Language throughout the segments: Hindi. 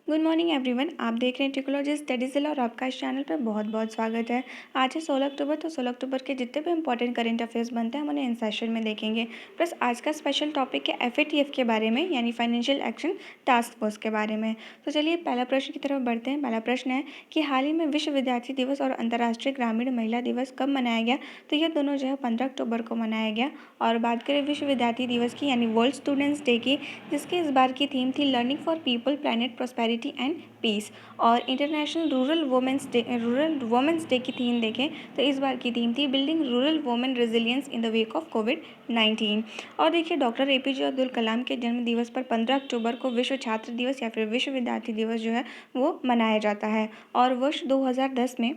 Good morning everyone. आप देख रहे हैं टेक्नोलॉजी स्टडीज़ और आपका इस चैनल पर बहुत बहुत स्वागत है। आज है 16 अक्टूबर, तो 16 अक्टूबर के जितने भी इंपॉर्टेंट करंट अफेयर्स बनते हैं हम उन्हें इन सेशन में देखेंगे। प्लस आज का स्पेशल टॉपिक है FATF के बारे में, यानी फाइनेंशियल एक्शन टास्क फोर्स के बारे में। तो चलिए पहला प्रश्न की तरफ बढ़ते हैं। पहला प्रश्न है कि हाल ही में विश्व विद्यार्थी दिवस और अंतर्राष्ट्रीय ग्रामीण महिला दिवस कब मनाया गया? तो यह दोनों जो है 15 अक्टूबर को मनाया गया। और बात करें विश्व विद्यार्थी दिवस की, यानी वर्ल्ड स्टूडेंट्स डे की, जिसकी इस बार की थीम थी learning for people, planet, prosperity and peace. और इंटरनेशनल रूरल वुमेंस डे की थीम देखें तो इस बार की थीम थी building rural women resilience in the wake of कोविड-19। और देखिए डॉक्टर APJ अब्दुल कलाम के जन्म दिवस पर 15 अक्टूबर को विश्व छात्र दिवस या फिर विश्व विद्यार्थी दिवस जो है वो मनाया जाता है। और वर्ष 2010 में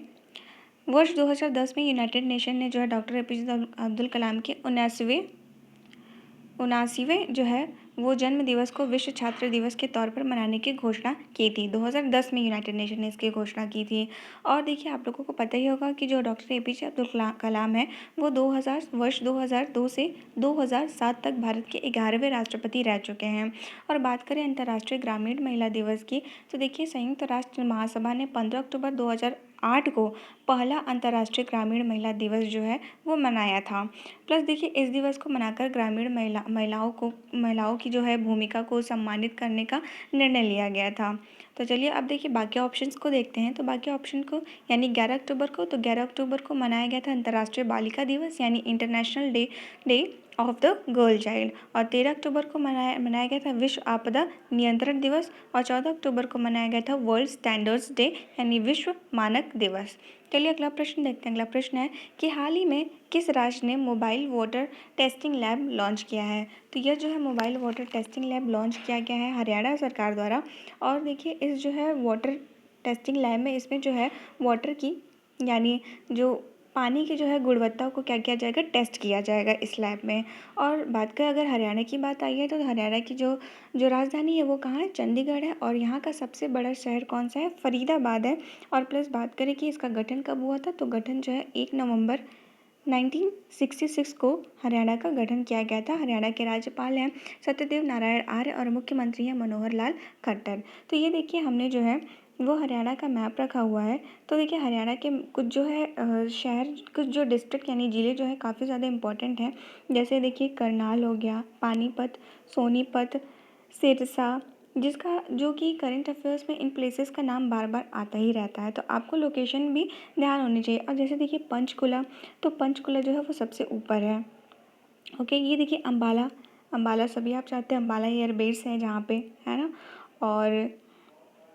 यूनाइटेड नेशन ने जो है डॉक्टर APJ अब्दुल कलाम के 79वें जो है वो जन्म दिवस को विश्व छात्र दिवस के तौर पर मनाने की घोषणा की थी। 2010 में यूनाइटेड नेशन ने इसकी घोषणा की थी। और देखिए आप लोगों को पता ही होगा कि जो डॉक्टर APJ अब्दुल कलाम है वो 2002 से 2007 तक भारत के 11वें राष्ट्रपति रह चुके हैं। और बात करें अंतर्राष्ट्रीय ग्रामीण महिला दिवस की, तो देखिए संयुक्त राष्ट्र महासभा ने 15 अक्टूबर 2008 को पहला अंतर्राष्ट्रीय ग्रामीण महिला दिवस जो है वो मनाया था। प्लस देखिए इस दिवस को मनाकर ग्रामीण महिलाओं की जो है भूमिका को सम्मानित करने का निर्णय लिया गया था। तो चलिए अब देखिए बाकी ऑप्शंस को देखते हैं। तो बाकी ऑप्शन को, यानी 11 अक्टूबर को मनाया गया था अंतर्राष्ट्रीय बालिका दिवस, यानी international day of the girl child. और 13 अक्टूबर को मनाया गया था विश्व आपदा नियंत्रण दिवस। और 14 अक्टूबर को मनाया गया था वर्ल्ड स्टैंडर्ड्स डे, यानी विश्व मानक दिवस। चलिए अगला प्रश्न देखते हैं। अगला प्रश्न है कि हाल ही में किस राज्य ने mobile water testing lab launch किया है? तो यह जो है mobile water testing lab launch किया गया है हरियाणा सरकार द्वारा। और देखिए इस जो है वाटर टेस्टिंग लैब में इसमें जो है वाटर की, यानी जो पानी की जो है गुणवत्ता को क्या किया जाएगा, टेस्ट किया जाएगा इस लैब में। और बात करें अगर हरियाणा की बात आई है तो हरियाणा की जो जो राजधानी है वो कहाँ है, चंडीगढ़ है। और यहाँ का सबसे बड़ा शहर कौन सा है, फरीदाबाद है। और प्लस बात करें कि इसका गठन कब हुआ था, तो गठन जो है 1 नवंबर 1966 को हरियाणा का गठन किया गया था। हरियाणा के राज्यपाल हैं सत्यदेव नारायण आर्य और मुख्यमंत्री हैं मनोहर लाल खट्टर। तो ये देखिए हमने जो है वो हरियाणा का मैप रखा हुआ है। तो देखिए हरियाणा के कुछ जो है शहर, कुछ जो डिस्ट्रिक्ट यानी ज़िले जो है काफ़ी ज़्यादा इंपॉर्टेंट हैं। जैसे देखिए करनाल हो गया, पानीपत, सोनीपत, सिरसा, जिसका जो कि करंट अफेयर्स में इन प्लेसेस का नाम बार बार आता ही रहता है, तो आपको लोकेशन भी ध्यान होनी चाहिए। और जैसे देखिए पंचकुला, तो पंचकुला जो है वो सबसे ऊपर है। ओके, ये देखिए अम्बाला, अम्बाला सभी आप चाहते हैं अम्बाला एयरबेस है जहाँ पे, है ना। और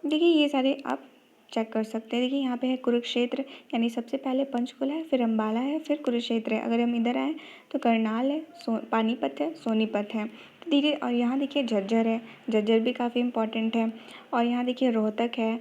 देखिए ये सारे आप चेक कर सकते हैं। देखिए यहाँ पे है कुरुक्षेत्र, यानी सबसे पहले पंचकुला है, फिर अम्बाला है, फिर कुरुक्षेत्र है। अगर हम इधर आए तो करनाल है, पानीपत है, सोनीपत है। तो धीरे, और यहाँ देखिए झज्जर है, झज्जर भी काफ़ी इंपॉर्टेंट है। और यहाँ देखिए रोहतक है।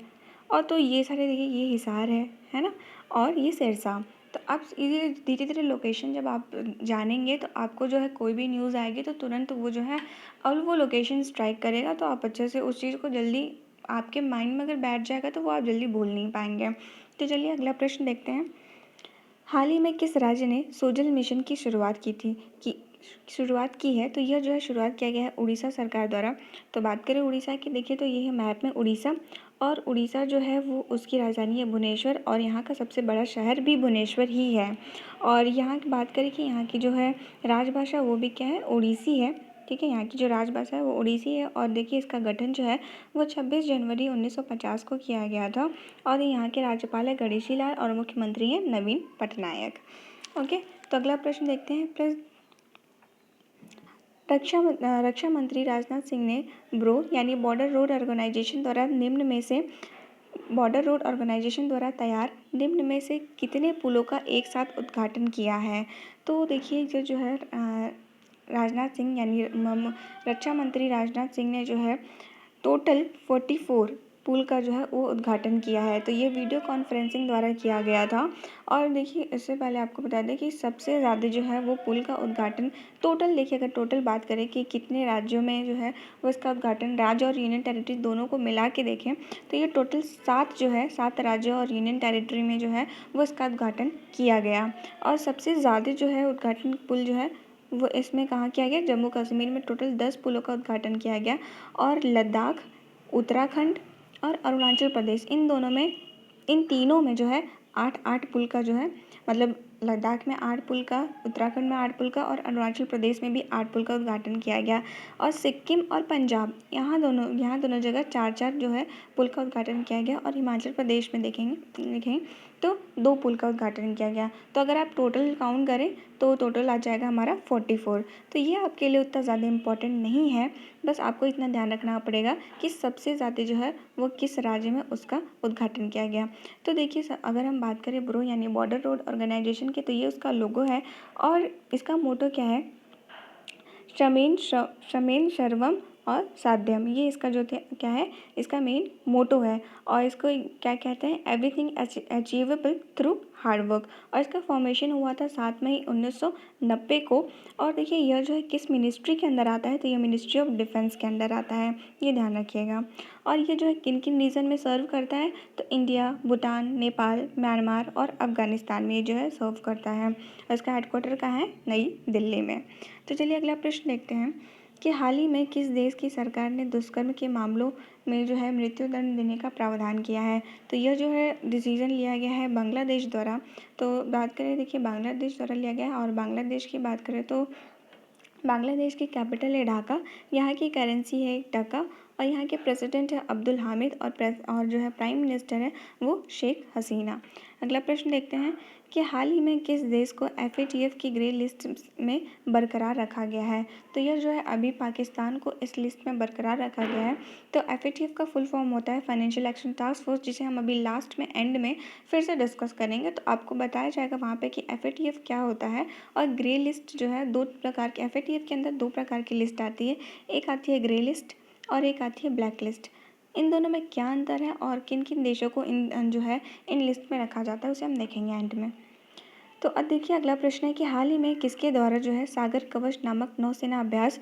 और तो ये सारे देखिए ये हिसार है ना। और ये सिरसा। तो आप ये धीरे धीरे लोकेशन जब आप जानेंगे तो आपको जो है कोई भी न्यूज़ आएगी तो तुरंत वो जो है और वो लोकेशन स्ट्राइक करेगा, तो आप अच्छे से उस चीज़ को जल्दी आपके माइंड में अगर बैठ जाएगा तो वो आप जल्दी भूल नहीं पाएंगे। तो चलिए अगला प्रश्न देखते हैं। हाल ही में किस राज्य ने सोजल मिशन की शुरुआत की है? तो यह जो है शुरुआत किया गया है उड़ीसा सरकार द्वारा। तो बात करें उड़ीसा की, देखिए तो ये है मैप में उड़ीसा। और उड़ीसा जो है वो उसकी राजधानी है भुवनेश्वर, और यहाँ का सबसे बड़ा शहर भी भुवनेश्वर ही है। और यहाँ की बात करें कि यहाँ की जो है राजभाषा वो भी क्या है, उड़ीसी है। ठीक है, यहाँ की जो राजभाषा है वो उड़ीसी है। और देखिए इसका गठन जो है वो 26 जनवरी 1950 को किया गया था। और यहाँ के राज्यपाल है गणेशी लाल और मुख्यमंत्री हैं नवीन पटनायक। ओके, तो अगला प्रश्न देखते हैं। प्लस रक्षा मंत्री राजनाथ सिंह ने ब्रो, यानी बॉर्डर रोड ऑर्गेनाइजेशन द्वारा तैयार निम्न में से कितने पुलों का एक साथ उद्घाटन किया है? तो देखिए जो है राजनाथ सिंह, यानी रक्षा मंत्री राजनाथ सिंह ने जो है टोटल 44 पुल का जो है वो उद्घाटन किया है। तो ये वीडियो कॉन्फ्रेंसिंग द्वारा किया गया था। और देखिए इससे पहले आपको बता दें कि सबसे ज़्यादा जो है वो पुल का उद्घाटन टोटल, देखिए अगर टोटल बात करें कि कितने राज्यों में जो है वो इसका उद्घाटन, राज्य और यूनियन टेरिटरी दोनों को मिला के देखें तो ये टोटल 7 राज्यों और यूनियन टेरिटरी में जो है वो इसका उद्घाटन किया गया। और सबसे ज़्यादा जो है उद्घाटन पुल जो है वो इसमें कहाँ किया गया, जम्मू कश्मीर में टोटल 10 पुलों का उद्घाटन किया गया। और लद्दाख, उत्तराखंड और अरुणाचल प्रदेश, इन तीनों में जो है 8-8 पुल का जो है, मतलब लद्दाख में 8 पुल का, उत्तराखंड में 8 पुल का और अरुणाचल प्रदेश में भी 8 पुल का उद्घाटन किया गया। और सिक्किम और पंजाब, यहाँ दोनों जगह 4-4 जो है पुल का उद्घाटन किया गया। और हिमाचल प्रदेश में देखें तो 2 पुल का उद्घाटन किया गया। तो अगर आप टोटल काउंट करें तो टोटल आ जाएगा हमारा 44। तो ये आपके लिए उतना ज़्यादा इम्पोर्टेंट नहीं है, बस आपको इतना ध्यान रखना पड़ेगा कि सबसे ज़्यादा जो है वो किस राज्य में उसका उद्घाटन किया गया। तो देखिए अगर हम बात करें ब्रो यानी बॉर्डर रोड ऑर्गेनाइजेशन की, तो ये उसका लोगो है और इसका मोटो क्या है, श्रमेन सर्वम और साध्यम, ये इसका जो क्या है, इसका मेन मोटो है। और इसको क्या कहते हैं, everything achievable through hard work. और इसका फॉर्मेशन हुआ था 7 मई 1990 को। और देखिए यह जो है किस मिनिस्ट्री के अंदर आता है, तो ये मिनिस्ट्री ऑफ डिफेंस के अंदर आता है, ये ध्यान रखिएगा। और ये जो है किन किन रीजन में सर्व करता है, तो इंडिया, भूटान, नेपाल, म्यांमार और अफगानिस्तान में ये जो है सर्व करता है। और इसका हेडक्वार्टर कहाँ है, नई दिल्ली में। तो चलिए अगला प्रश्न देखते हैं कि हाल ही में किस देश की सरकार ने दुष्कर्म के मामलों में जो है मृत्युदंड देने का प्रावधान किया है। तो यह जो है डिसीजन लिया गया है बांग्लादेश द्वारा। तो बात करें, देखिए बांग्लादेश द्वारा लिया गया है। और बांग्लादेश की बात करें तो बांग्लादेश की कैपिटल है ढाका, यहाँ की करेंसी है टका और यहाँ के प्रेसिडेंट है अब्दुल हामिद और जो है प्राइम मिनिस्टर है वो शेख हसीना। अगला प्रश्न देखते हैं कि हाल ही में किस देश को FATF की ग्रे लिस्ट में बरकरार रखा गया है। तो यह जो है अभी पाकिस्तान को इस लिस्ट में बरकरार रखा गया है। तो FATF का फुल फॉर्म होता है फाइनेंशियल एक्शन टास्क फोर्स, जिसे हम अभी लास्ट में एंड में फिर से डिस्कस करेंगे। तो आपको बताया जाएगा वहाँ पे कि FATF क्या होता है। और ग्रे लिस्ट जो है 2 प्रकार के, FATF के अंदर 2 प्रकार की लिस्ट आती है, एक आती है ग्रे लिस्ट और एक आती है ब्लैक लिस्ट। इन दोनों में क्या अंतर है और किन किन देशों को इन लिस्ट में रखा जाता है, उसे हम देखेंगे एंड में। तो अब देखिए अगला प्रश्न है कि हाल ही में किसके द्वारा जो है सागर कवच नामक नौसेना अभ्यास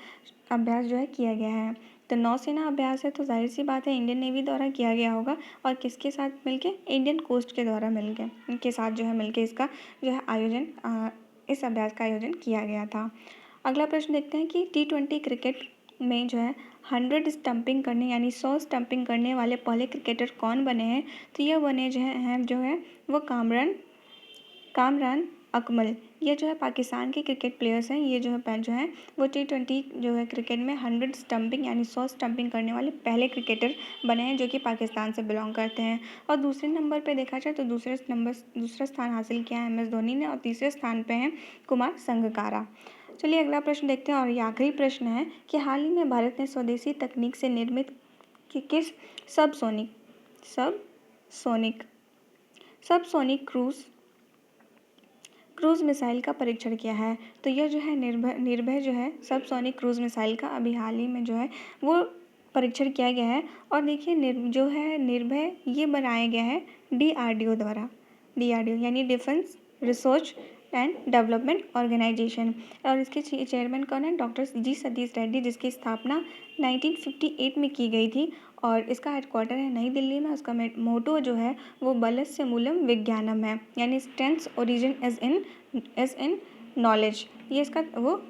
जो है किया गया है। तो नौसेना अभ्यास है तो जाहिर सी बात है इंडियन नेवी द्वारा किया गया होगा। और किसके साथ मिलके, इंडियन कोस्ट के द्वारा इनके साथ जो है मिलके इसका जो है इस अभ्यास का आयोजन किया गया था। अगला प्रश्न देखते हैं कि T20 क्रिकेट में जो है 100 स्टंपिंग करने यानी 100 स्टंपिंग करने वाले पहले क्रिकेटर कौन बने हैं। तो यह बने जो है वो कामरान अकमल। ये जो है पाकिस्तान के क्रिकेट प्लेयर्स हैं। ये जो है वो T20 जो है क्रिकेट में 100 स्टंपिंग यानी 100 स्टंपिंग करने वाले पहले क्रिकेटर बने हैं जो कि पाकिस्तान से बिलोंग करते हैं। और दूसरे नंबर पे देखा जाए तो दूसरा स्थान हासिल किया है MS धोनी ने और तीसरे स्थान पे हैं कुमार संगकारा। चलिए अगला प्रश्न देखते हैं और ये आखिरी प्रश्न है कि हाल ही में भारत ने स्वदेशी तकनीक से निर्मित किस सबसोनिक क्रूज मिसाइल का परीक्षण किया है। तो यह जो है निर्भय जो है सबसोनिक क्रूज मिसाइल का अभी हाल ही में जो है वो परीक्षण किया गया है। और देखिए निर्भय ये बनाया गया है DRDO द्वारा, DRDO यानी defence research and development organisation. और इसके चेयरमैन कौन है, डॉक्टर G सतीश रेड्डी, जिसकी स्थापना 1958 में की गई थी। और इसका हेडक्वार्टर है नई दिल्ली में। उसका मोटो जो है वो बलस्य मूलम विज्ञानम है, यानी strengths origin is in knowledge, ये इसका वो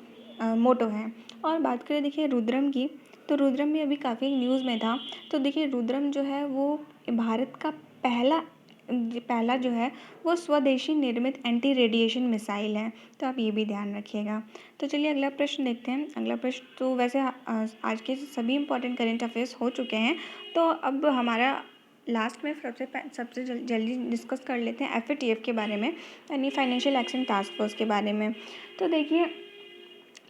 मोटो है। और बात करें देखिए रुद्रम की, तो रुद्रम भी अभी काफ़ी न्यूज़ में था। तो देखिए रुद्रम जो है वो भारत का पहला जो है वो स्वदेशी निर्मित एंटी रेडिएशन मिसाइल है। तो आप ये भी ध्यान रखिएगा। तो चलिए अगला प्रश्न देखते हैं। अगला प्रश्न तो वैसे आज के सभी इंपॉर्टेंट करेंट अफेयर्स हो चुके हैं। तो अब हमारा लास्ट में सबसे जल्दी डिस्कस कर लेते हैं FATF के बारे में, यानी फाइनेंशियल एक्शन टास्क फोर्स के बारे में। तो देखिए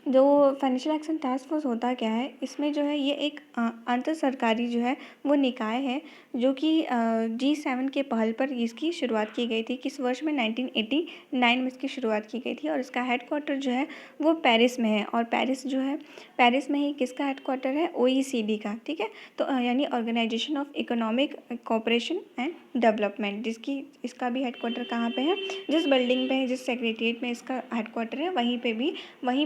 जो फाइनेंशियल एक्शन टास्क फोर्स होता क्या है, इसमें जो है ये एक अंतर सरकारी जो है वो निकाय है जो कि G7 के पहल पर इसकी शुरुआत की गई थी। किस वर्ष में, 1989 में इसकी शुरुआत की गई थी। और इसका हेडक्वार्टर जो है वो पेरिस में है। और पेरिस में ही किसका हेडक्वार्टर है, OECD का, ठीक है। तो यानी organisation of economic cooperation and development, इसका भी हेडक्वार्टर कहाँ पे है, जिस बिल्डिंग पे है, जिस सेक्रेटरीट में इसका हेडक्वार्टर है वहीं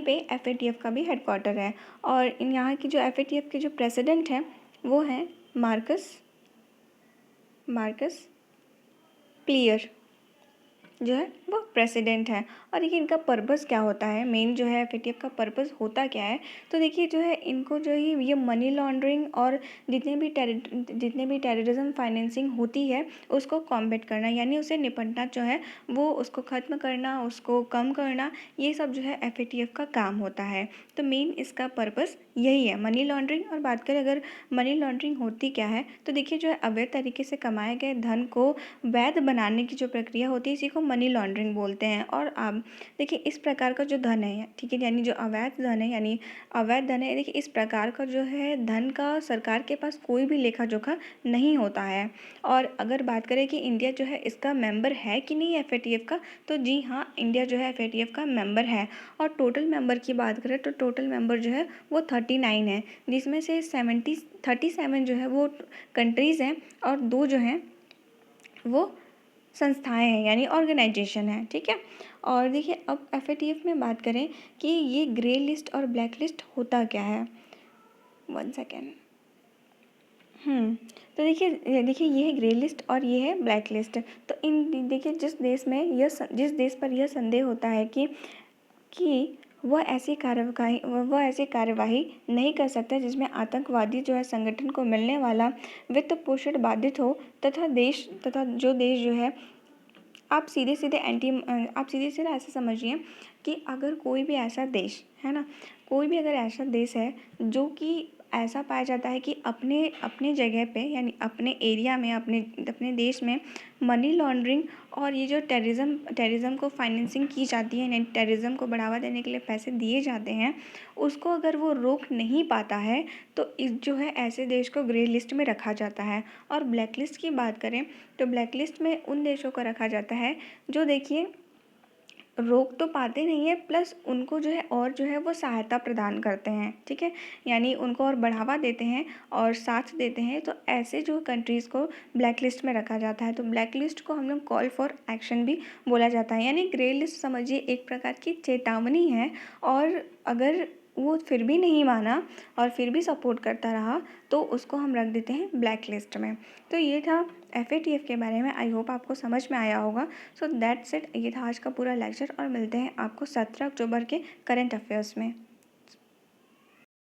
पे FATF का भी हेडक्वार्टर है। और यहाँ की जो FATF के जो प्रेसिडेंट हैं वो हैं मार्कस प्लियर। जो है वो प्रेसिडेंट है। और देखिए इनका पर्पस क्या होता है, मेन जो है एफएटीएफ का पर्पस होता क्या है, तो देखिए जो है इनको जो है ये मनी लॉन्ड्रिंग और जितने भी टेररिज्म फाइनेंसिंग होती है उसको कॉम्बैट करना, यानी उसे निपटना जो है वो उसको ख़त्म करना, उसको कम करना, ये सब जो है एफएटीएफ का काम होता है। तो मेन इसका पर्पस यही है मनी लॉन्ड्रिंग। और बात करें अगर मनी लॉन्ड्रिंग होती क्या है, तो देखिए जो है अवैध तरीके से कमाए गए धन को वैध बनाने की जो प्रक्रिया होती है इसी को मनी लॉन्ड्रिंग बोलते हैं। और आप देखिए इस प्रकार का जो धन है, ठीक है, यानी जो अवैध धन है, यानी अवैध धन है, देखिए इस प्रकार का जो है धन का सरकार के पास कोई भी लेखा जोखा नहीं होता है। और अगर बात करें कि इंडिया जो है इसका मेंबर है कि नहीं एफएटीएफ का, तो जी हाँ, इंडिया जो है एफएटीएफ का मेंबर है। और टोटल मेंबर की बात करें तो टोटल मेंबर जो है वो 39 है, जिसमें से 37 जो है वो कंट्रीज़ हैं और 2 जो हैं वो संस्थाएं हैं, यानी ऑर्गेनाइजेशन है, ठीक है। और देखिए अब एफएटीएफ में बात करें कि ये ग्रे लिस्ट और ब्लैक लिस्ट होता क्या है। 1 सेकेंड। तो देखिए ये है ग्रे लिस्ट और ये है ब्लैक लिस्ट। तो इन देखिए जिस देश पर यह संदेह होता है कि वह ऐसी कार्यवाही नहीं कर सकता जिसमें आतंकवादी जो है संगठन को मिलने वाला वित्त पोषण बाधित हो, तथा जो देश जो है आप सीधे सीधे ऐसे समझिए कि अगर कोई भी ऐसा देश है ना, कोई भी अगर ऐसा देश है जो कि ऐसा पाया जाता है कि अपने अपने जगह पे, यानी अपने एरिया में, अपने अपने देश में मनी लॉन्ड्रिंग और ये जो टेररिज्म को फाइनेंसिंग की जाती है, यानी टेररिज्म को बढ़ावा देने के लिए पैसे दिए जाते हैं, उसको अगर वो रोक नहीं पाता है तो इस जो है ऐसे देश को ग्रे लिस्ट में रखा जाता है। और ब्लैक लिस्ट की बात करें तो ब्लैक लिस्ट में उन देशों को रखा जाता है जो देखिए रोक तो पाते नहीं है, प्लस उनको जो है और जो है वो सहायता प्रदान करते हैं, ठीक है, यानी उनको और बढ़ावा देते हैं और साथ देते हैं। तो ऐसे जो कंट्रीज़ को ब्लैक लिस्ट में रखा जाता है। तो ब्लैक लिस्ट को हम लोग कॉल फॉर एक्शन भी बोला जाता है, यानी ग्रे लिस्ट समझिए एक प्रकार की चेतावनी है। और अगर वो फिर भी नहीं माना और फिर भी सपोर्ट करता रहा तो उसको हम रख देते हैं ब्लैक लिस्ट में। तो ये था एफएटीएफ के बारे में। आई होप आपको समझ में आया होगा। सो दैट्स इट, ये था आज का पूरा लेक्चर और मिलते हैं आपको 17 अक्टूबर के करंट अफेयर्स में।